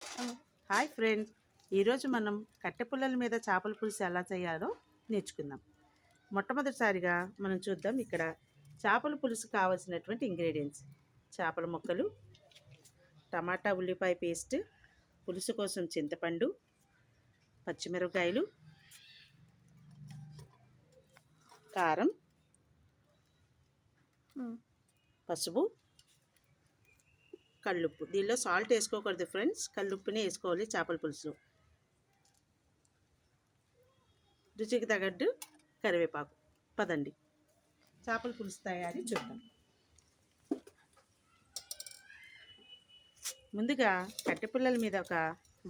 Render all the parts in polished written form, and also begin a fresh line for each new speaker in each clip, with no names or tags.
Hi friends, ఈరోజు మనం కట్టె పుల్లల మీద చేపల పులుసు ఎలా చేయాలో నేర్చుకుందాం. మొట్టమొదటిసారిగా మనం చూద్దాం. ఇక్కడ చేపల పులుసు కావాల్సినటువంటి ఇంగ్రీడియంట్స్: చేపల ముక్కలు, టమాటా ఉల్లిపాయ పేస్ట్, పులుసు కోసం చింతపండు, పచ్చిమిరపకాయలు, కారం, పసుపు, కల్లుప్పు. దీనిలో సాల్ట్ వేసుకోకూడదు ఫ్రెండ్స్, కల్లుప్పునే వేసుకోవాలి చేపల పులుసు. రుచికి తగ్గట్టు కరివేపాకు. పదండి చేపల పులుసు తయారీ చూద్దాం. ముందుగా కట్టె పుల్లల మీద ఒక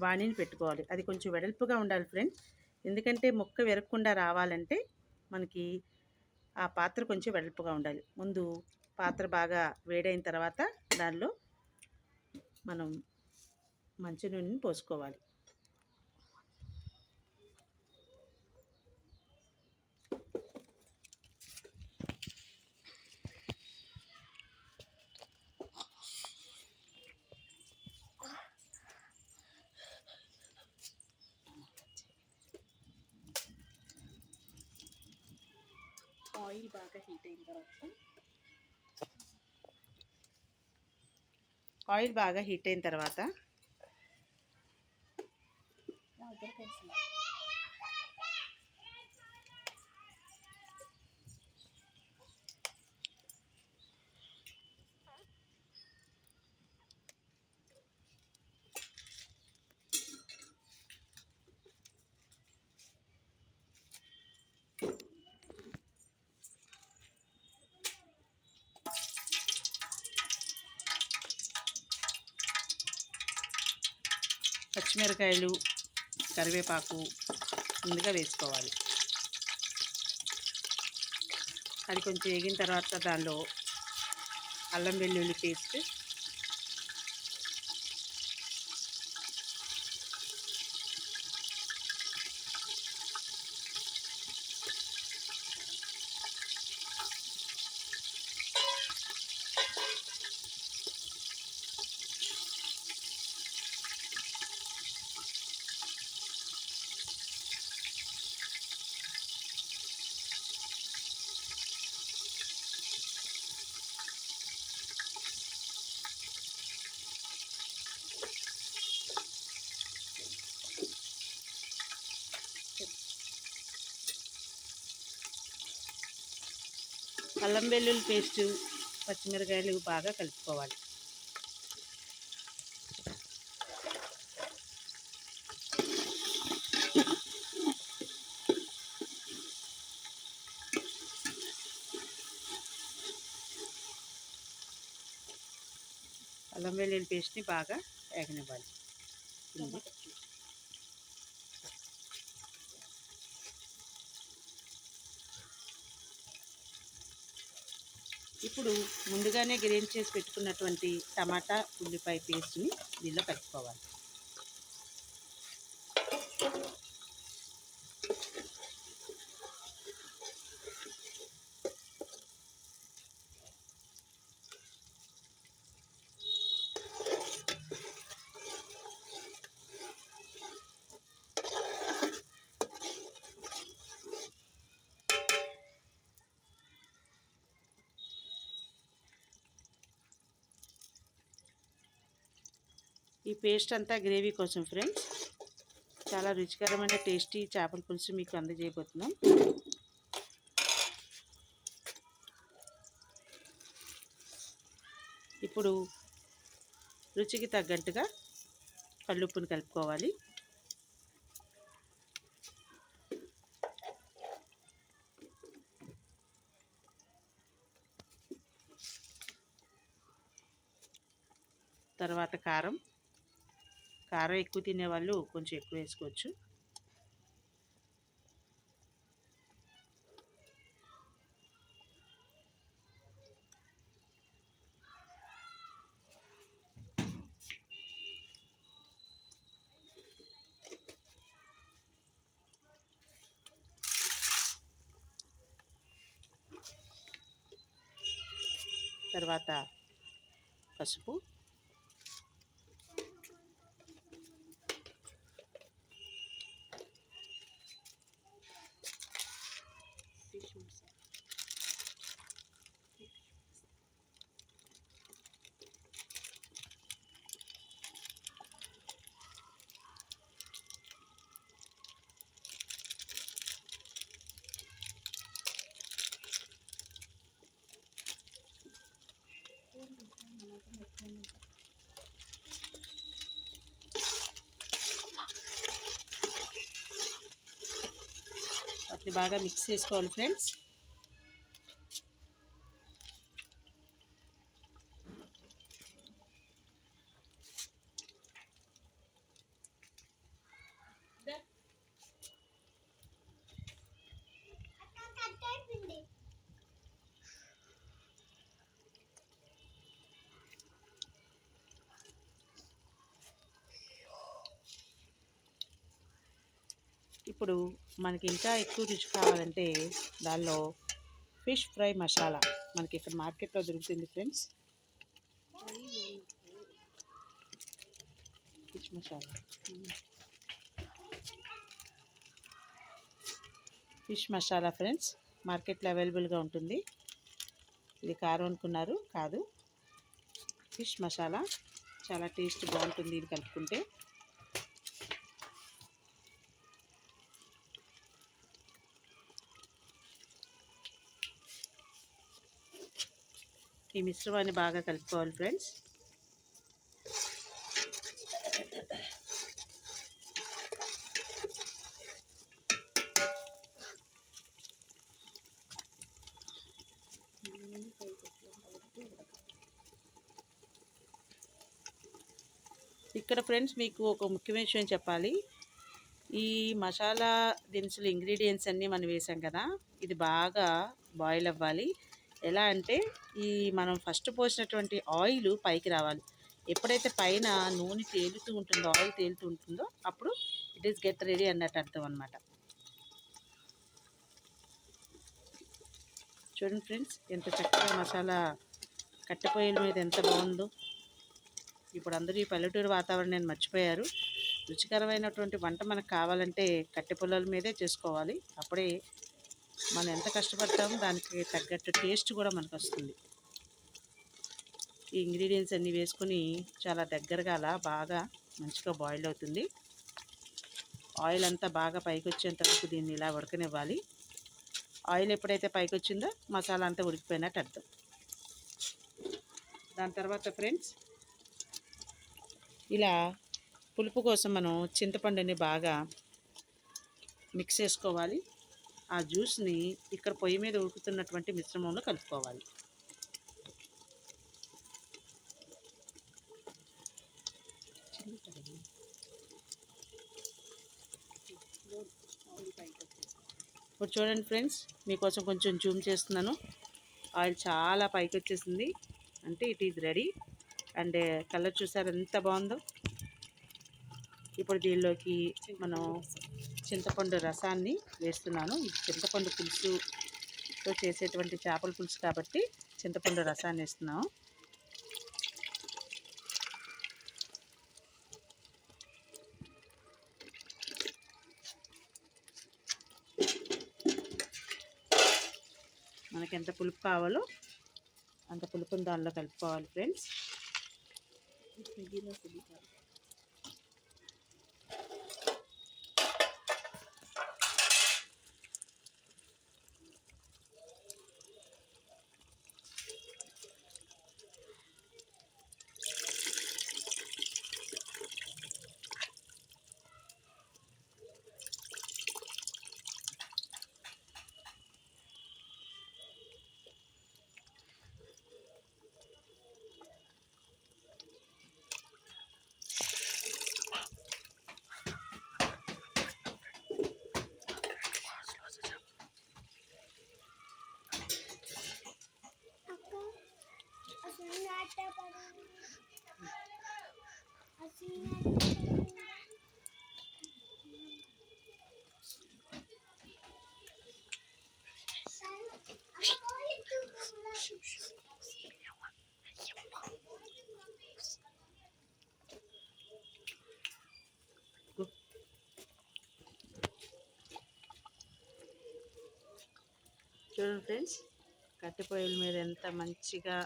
వాణిని పెట్టుకోవాలి. అది కొంచెం వెడల్పుగా ఉండాలి ఫ్రెండ్స్, ఎందుకంటే ముక్క విరగకుండా రావాలంటే మనకి ఆ పాత్ర కొంచెం వెడల్పుగా ఉండాలి. ముందు పాత్ర బాగా వేడైన తర్వాత దానిలో మనం మంచి నూనెని పోసుకోవాలి. ఆయిల్ బాగా హీట్ అయిన తర్వాత పచ్చిమిరకాయలు, కరివేపాకు ముందుగా వేసుకోవాలి. అది కొంచెం వేగిన తర్వాత దానిలో అల్లం వెల్లుల్లి పేస్ట్, అల్లం వెల్లుల్లి పేస్టు, పచ్చిమిరకాయలు బాగా కలుపుకోవాలి. అల్లం వెల్లుల్లి పేస్ట్ని బాగా వేగనివ్వాలి. ఇప్పుడు ముందుగానే గ్రైండ్ చేసి పెట్టుకున్నటువంటి టమాటా ఉల్లిపాయ పేస్ట్ని దీనిలో కలుపుకోవాలి. ఈ పేస్ట్ అంతా గ్రేవీ కోసం ఫ్రెండ్స్. చాలా రుచికరమైన టేస్టీ చేపల పులుసు మీకు అందజేయబోతున్నాం. ఇప్పుడు రుచికి తగ్గట్టుగా కల్లుప్పుని కలుపుకోవాలి. తర్వాత కారం ఎక్కువ తినేవాళ్ళు కొంచెం ఎక్కువ వేసుకోవచ్చు. తర్వాత పసుపు, ఇది బాగా మిక్స్ చేసుకోవాలి ఫ్రెండ్స్. ఇప్పుడు మనకి ఇంకా ఎక్కువ రుచి కావాలంటే దానిలో ఫిష్ ఫ్రై మసాలా మనకి ఇక్కడ మార్కెట్లో దొరుకుతుంది friends. Fish masala, fish masala friends మార్కెట్లో అవైలబుల్గా ఉంటుంది. ఇది కారం అనుకున్నారు, కాదు, ఫిష్ మసాలా. చాలా టేస్ట్ బాగుంటుంది ఇది కలుపుకుంటే. ఈ మిశ్రమాన్ని బాగా కలుపుకోవాలి ఫ్రెండ్స్. ఇక్కడ ఫ్రెండ్స్ మీకు ఒక ముఖ్యమైన విషయం చెప్పాలి. ఈ మసాలా దినుసులు ఇంగ్రీడియంట్స్ అన్నీ మనం వేసాం కదా, ఇది బాగా బాయిల్ అవ్వాలి. ఎలా అంటే ఈ మనం ఫస్ట్ పోసినటువంటి ఆయిల్ పైకి రావాలి. ఎప్పుడైతే పైన నూనె తేలుతూ ఉంటుందో, ఆయిల్ తేలుతూ ఉంటుందో, అప్పుడు ఇట్ ఈస్ గెట్ రెడీ అన్నట్టు అర్థం అనమాట. చూడండి ఫ్రెండ్స్, ఎంత చక్కగా మసాలా కట్టెపొయ్యల మీద ఎంత బాగుందో. ఇప్పుడు అందరూ ఈ పల్లెటూరు వాతావరణాన్ని మర్చిపోయారు. రుచికరమైనటువంటి వంట మనకు కావాలంటే కట్టె పొలాల మీదే చేసుకోవాలి. అప్పుడే మనం ఎంత కష్టపడతామో దానికి తగ్గట్టు టేస్ట్ కూడా మనకు వస్తుంది. ఈ ఇంగ్రీడియంట్స్ అన్నీ వేసుకొని చాలా దగ్గరగా అలా బాగా మంచిగా బాయిల్ అవుతుంది. ఆయిల్ అంతా బాగా పైకి వచ్చేంత వరకు దీన్ని ఇలా ఉడకనివ్వాలి. ఆయిల్ ఎప్పుడైతే పైకి వచ్చిందో మసాలా అంతా ఉడికిపోయినట్టు అర్థం. దాని తర్వాత ఫ్రెండ్స్ ఇలా పులుపు కోసం మనం చింతపండుని బాగా మిక్స్ చేసుకోవాలి. ఆ జ్యూస్ని ఇక్కడ పొయ్యి మీద ఉడుకుతున్నటువంటి మిశ్రమంలో కలుపుకోవాలి. ఇప్పుడు చూడండి ఫ్రెండ్స్, మీకోసం కొంచెం జూమ్ చేస్తున్నాను. ఆయిల్ చాలా పైకి వచ్చేసింది, అంటే it is ready. And colour చూసారు ఎంత బాగుందో. ఇప్పుడు దీనిలోకి మనం చింతపండు రసాన్ని వేస్తున్నాను. ఇది చింతపండు పులుసుతో చేసేటువంటి చేపల పులుసు కాబట్టి చింతపండు రసాన్ని వేస్తున్నాము. మనకి ఎంత పులుపు కావాలో అంత పులుపుని దానిలో కలుపుకోవాలి ఫ్రెండ్స్. చూడండి ఫ్రెండ్స్, కట్టె పొయ్యిల మీద ఎంత మంచిగా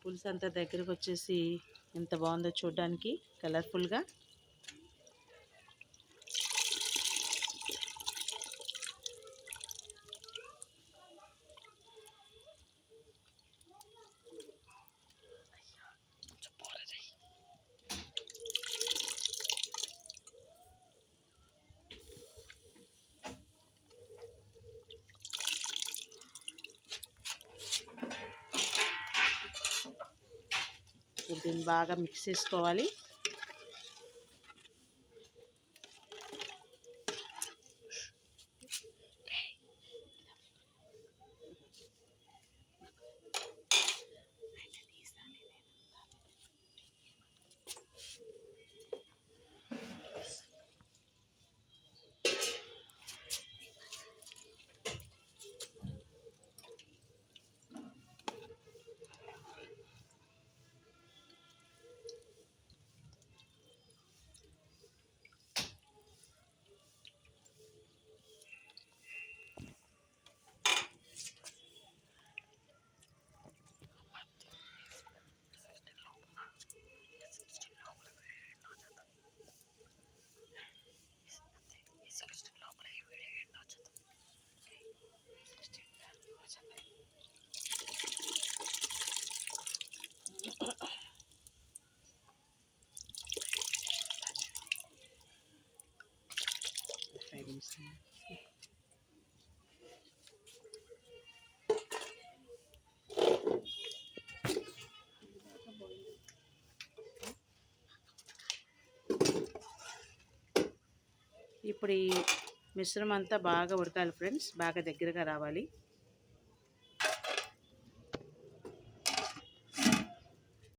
పులుసు అంతా దగ్గరకు వచ్చేసి ఎంత బాగుందో చూడడానికి కలర్ఫుల్గా. దీన్ని బాగా మిక్స్ చేసుకోవాలి. ఇప్పుడు ఈ మిశ్రమం అంతా బాగా ఉడకాలి ఫ్రెండ్స్, బాగా దగ్గరగా రావాలి.